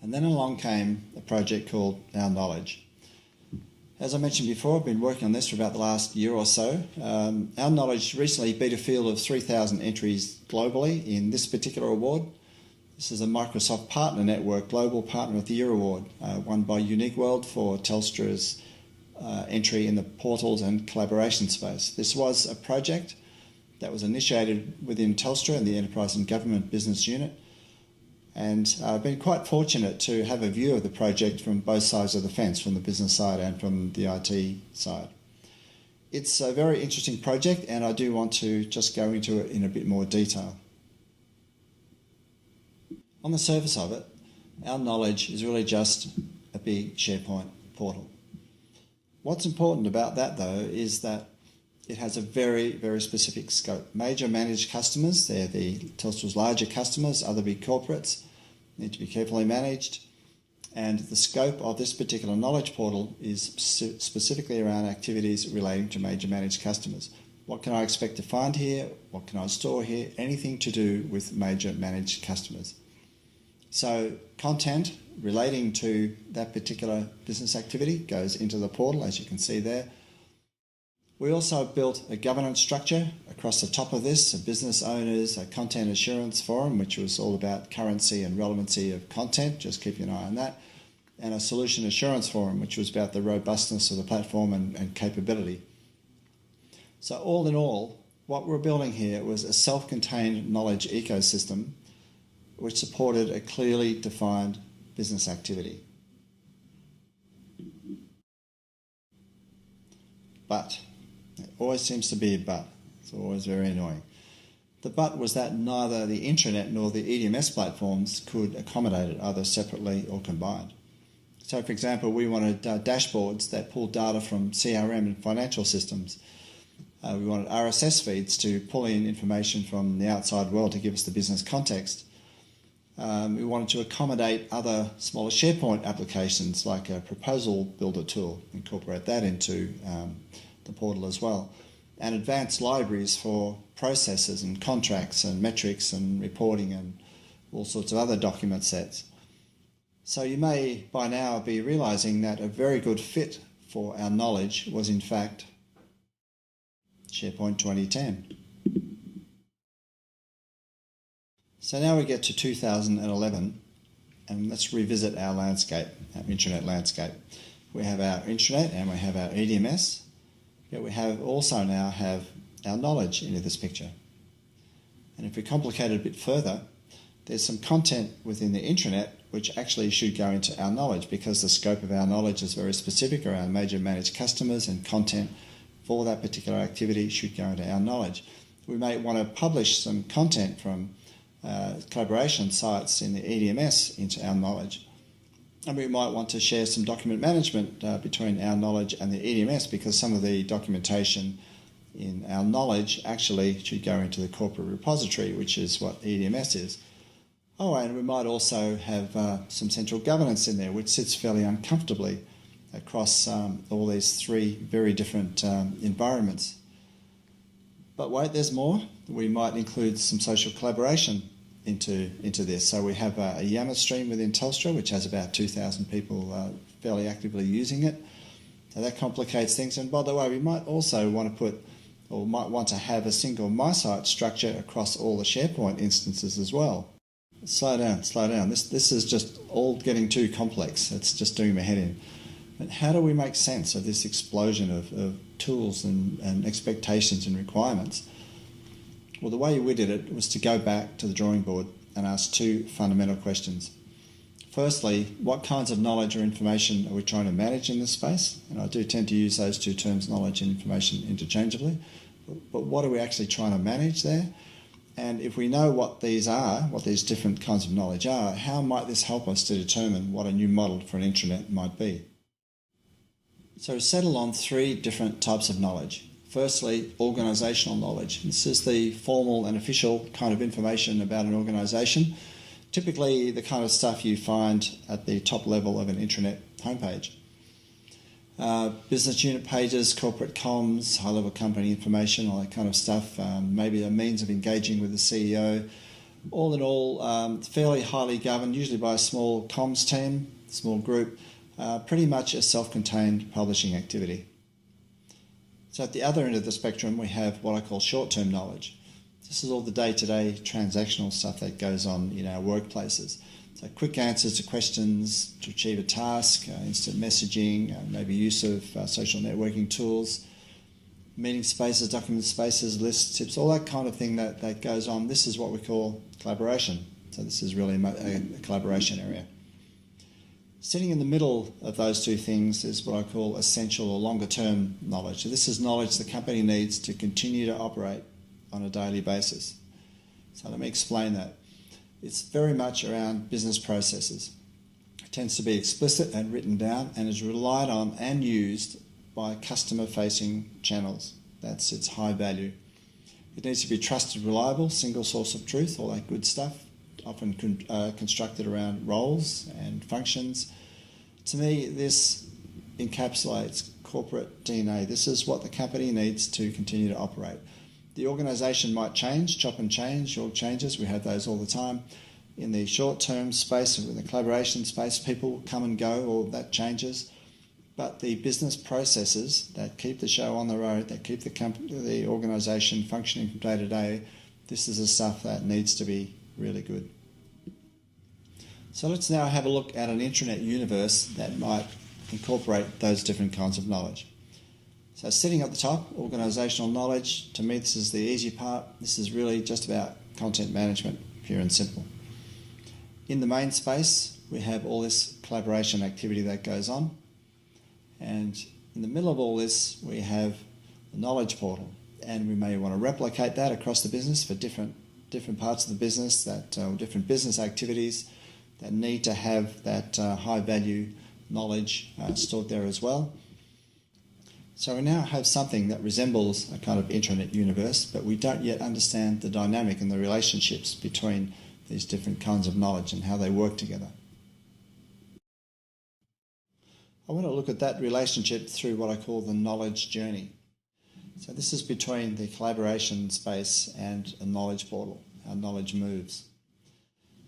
And then along came a project called Our Knowledge. As I mentioned before, I've been working on this for about the last year or so. Our Knowledge recently beat a field of 3,000 entries globally in this particular award. This is a Microsoft Partner Network Global Partner of the Year Award, won by Unique World for Telstra's entry in the portals and collaboration space. This was a project that was initiated within Telstra and the Enterprise and Government Business Unit. And I've been quite fortunate to have a view of the project from both sides of the fence, from the business side and from the IT side. It's a very interesting project, and I do want to just go into it in a bit more detail. On the surface of it, Our Knowledge is really just a big SharePoint portal. What's important about that, though, is that it has a very, very specific scope. Major managed customers, they're the Telstra's larger customers, other big corporates, need to be carefully managed. And the scope of this particular knowledge portal is specifically around activities relating to major managed customers. What can I expect to find here? What can I store here? Anything to do with major managed customers. So content relating to that particular business activity goes into the portal, as you can see there. We also built a governance structure across the top of this, a business owners, a content assurance forum, which was all about currency and relevancy of content, just keep an eye on that, and a solution assurance forum, which was about the robustness of the platform and capability. So all in all, what we're building here was a self-contained knowledge ecosystem which supported a clearly defined business activity. But there always seems to be a but. It's always very annoying. The but was that neither the Intranet nor the EDMS platforms could accommodate it, either separately or combined. So, for example, we wanted dashboards that pull data from CRM and financial systems. We wanted RSS feeds to pull in information from the outside world to give us the business context. We wanted to accommodate other smaller SharePoint applications like a proposal builder tool, incorporate that into the portal as well, and advanced libraries for processes and contracts and metrics and reporting and all sorts of other document sets. So you may by now be realising that a very good fit for Our Knowledge was in fact SharePoint 2010. So now we get to 2011 and let's revisit our landscape, our intranet landscape. We have our intranet and we have our EDMS. But we also now have Our Knowledge into this picture. And if we complicate it a bit further, there's some content within the intranet which actually should go into Our Knowledge because the scope of Our Knowledge is very specific around major managed customers, and content for that particular activity should go into Our Knowledge. We may want to publish some content from collaboration sites in the EDMS into Our Knowledge. And we might want to share some document management between Our Knowledge and the EDMS because some of the documentation in Our Knowledge actually should go into the corporate repository, which is what EDMS is. Oh, and we might also have some central governance in there, which sits fairly uncomfortably across all these three very different environments. But wait, there's more. We might include some social collaboration into this. So we have a Yammer stream within Telstra, which has about 2,000 people fairly actively using it. So that complicates things. And by the way, we might also want to put, or might want to have a single MySite structure across all the SharePoint instances as well. Slow down. This is just all getting too complex. It's just doing my head in. But how do we make sense of this explosion of tools and expectations and requirements? Well, the way we did it was to go back to the drawing board and ask two fundamental questions. Firstly, what kinds of knowledge or information are we trying to manage in this space? And I do tend to use those two terms, knowledge and information, interchangeably. But what are we actually trying to manage there? And if we know what these are, what these different kinds of knowledge are, how might this help us to determine what a new model for an intranet might be? So settle on three different types of knowledge. Firstly, organisational knowledge. This is the formal and official kind of information about an organisation, typically the kind of stuff you find at the top level of an intranet homepage. Business unit pages, corporate comms, high-level company information, all that kind of stuff. Maybe a means of engaging with the CEO, All in all, fairly highly governed, usually by a small comms team, small group, pretty much a self-contained publishing activity. So at the other end of the spectrum, we have what I call short-term knowledge. This is all the day-to-day transactional stuff that goes on in our workplaces. So quick answers to questions to achieve a task, instant messaging, maybe use of social networking tools, meeting spaces, document spaces, lists, tips, all that kind of thing that goes on. This is what we call collaboration. So this is really a collaboration area. Sitting in the middle of those two things is what I call essential or longer-term knowledge. So this is knowledge the company needs to continue to operate on a daily basis. So let me explain that. It's very much around business processes. It tends to be explicit and written down and is relied on and used by customer-facing channels. That's its high value. It needs to be trusted, reliable, single source of truth, all that good stuff, often constructed around roles and functions. To me, this encapsulates corporate DNA. This is what the company needs to continue to operate. The organisation might change, chop and change, org changes. We have those all the time. In the short-term space, in the collaboration space, people come and go, all that changes. But the business processes that keep the show on the road, that keep the organisation functioning from day to day, this is the stuff that needs to be really good. So let's now have a look at an intranet universe that might incorporate those different kinds of knowledge. So sitting at the top, organisational knowledge, to me this is the easy part. This is really just about content management, pure and simple. In the main space, we have all this collaboration activity that goes on. And in the middle of all this, we have the knowledge portal. And we may want to replicate that across the business for different parts of the business, different business activities that need to have that high value knowledge stored there as well. So we now have something that resembles a kind of intranet universe, but we don't yet understand the dynamic and the relationships between these different kinds of knowledge and how they work together. I want to look at that relationship through what I call the knowledge journey. So this is between the collaboration space and a knowledge portal, how knowledge moves.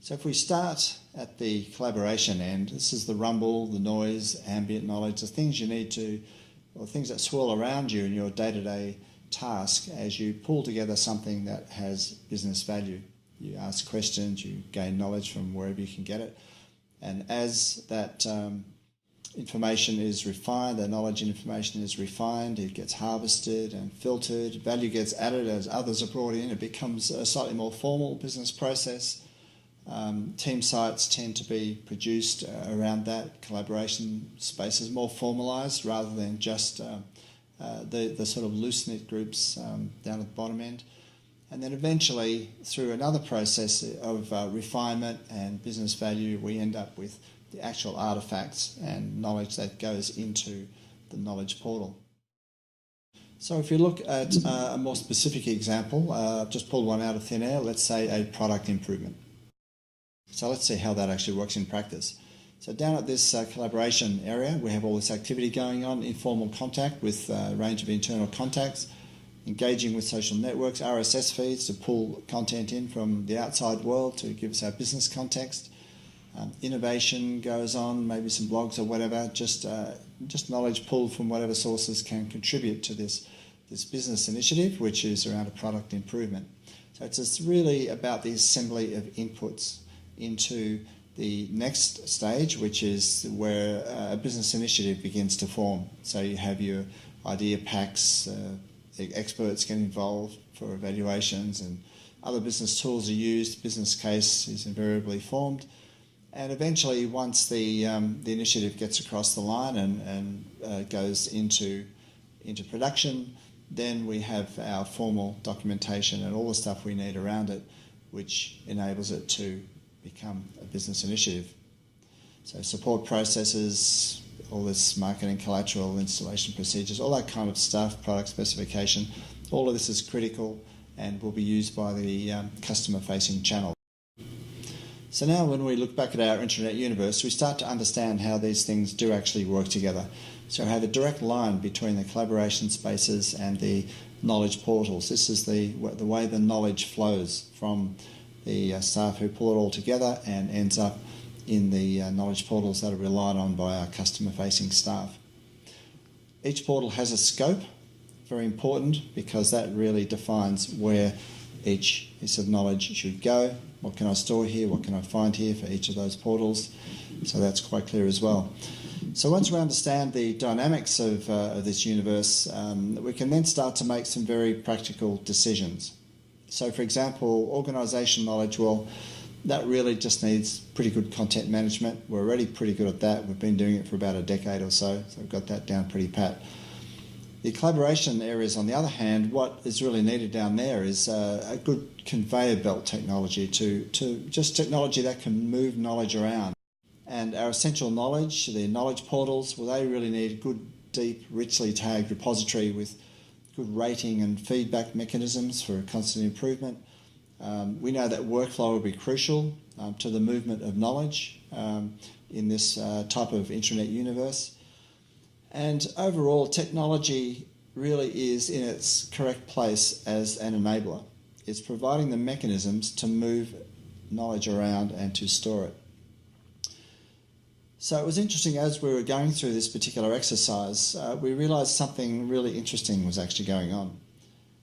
So if we start at the collaboration end, this is the rumble, the noise, ambient knowledge, the things you need to, or things that swirl around you in your day-to-day task as you pull together something that has business value. You ask questions, you gain knowledge from wherever you can get it, and as that information is refined, the knowledge and information is refined, it gets harvested and filtered, value gets added as others are brought in, it becomes a slightly more formal business process. Team sites tend to be produced around that. Collaboration space is more formalised rather than just the sort of loose-knit groups down at the bottom end. And then eventually, through another process of refinement and business value, we end up with the actual artefacts and knowledge that goes into the knowledge portal. So if you look at a more specific example, I've just pulled one out of thin air, let's say a product improvement. So let's see how that actually works in practice. So down at this collaboration area, we have all this activity going on, informal contact with a range of internal contacts, engaging with social networks, RSS feeds to pull content in from the outside world to give us our business context. Innovation goes on, maybe some blogs or whatever, just knowledge pulled from whatever sources can contribute to this business initiative, which is around a product improvement. So it's just really about the assembly of inputs into the next stage, which is where a business initiative begins to form. So you have your idea packs, experts get involved for evaluations, and other business tools are used, business case is invariably formed. And eventually, once the initiative gets across the line and goes into production, then we have our formal documentation and all the stuff we need around it, which enables it to become a business initiative. So support processes, all this marketing collateral, installation procedures, all that kind of stuff, product specification, all of this is critical and will be used by the customer-facing channel. So now when we look back at our intranet universe, we start to understand how these things do actually work together. So we have a direct line between the collaboration spaces and the knowledge portals. This is the way the knowledge flows from the staff who pull it all together and ends up in the knowledge portals that are relied on by our customer-facing staff. Each portal has a scope, very important, because that really defines where each piece of knowledge should go. What can I store here? What can I find here for each of those portals? So that's quite clear as well. So once we understand the dynamics of this universe, we can then start to make some very practical decisions. So for example, organisation knowledge, well, that really just needs pretty good content management. We're already pretty good at that. We've been doing it for about a decade or so we've got that down pretty pat. The collaboration areas, on the other hand, what is really needed down there is a good conveyor belt technology to just technology that can move knowledge around. And our essential knowledge, the knowledge portals, well, they really need a good, deep, richly tagged repository with good rating and feedback mechanisms for constant improvement. We know that workflow will be crucial to the movement of knowledge in this type of intranet universe. And overall, technology really is in its correct place as an enabler. It's providing the mechanisms to move knowledge around and to store it. So it was interesting as we were going through this particular exercise, we realised something really interesting was actually going on.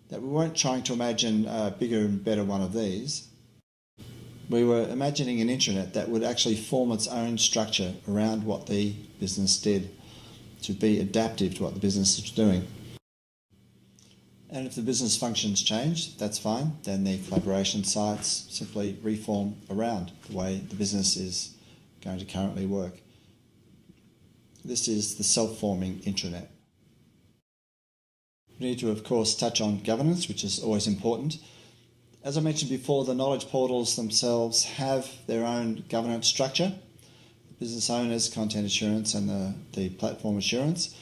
That we weren't trying to imagine a bigger and better one of these. We were imagining an intranet that would actually form its own structure around what the business did, to be adaptive to what the business is doing. And if the business functions change, that's fine. Then the collaboration sites simply reform around the way the business is going to currently work. This is the self-forming intranet. We need to, of course, touch on governance, which is always important. As I mentioned before, the knowledge portals themselves have their own governance structure. Business owners, content assurance, and the platform assurance.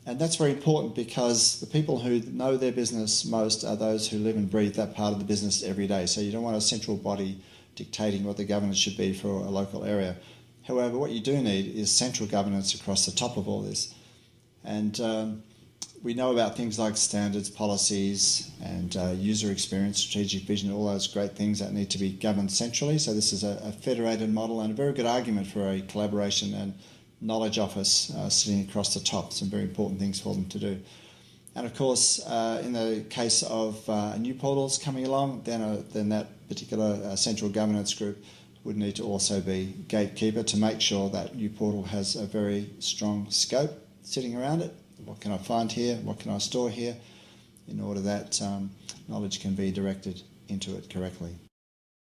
And that's very important because the people who know their business most are those who live and breathe that part of the business every day. So you don't want a central body dictating what the governance should be for a local area. However, what you do need is central governance across the top of all this. And we know about things like standards, policies, and user experience, strategic vision, all those great things that need to be governed centrally. So this is a federated model and a very good argument for a collaboration and knowledge office sitting across the top. Some very important things for them to do. And of course, in the case of new portals coming along, then that particular central governance group would need to also be gatekeeper to make sure that new portal has a very strong scope sitting around it. What can I find here? What can I store here? In order that knowledge can be directed into it correctly.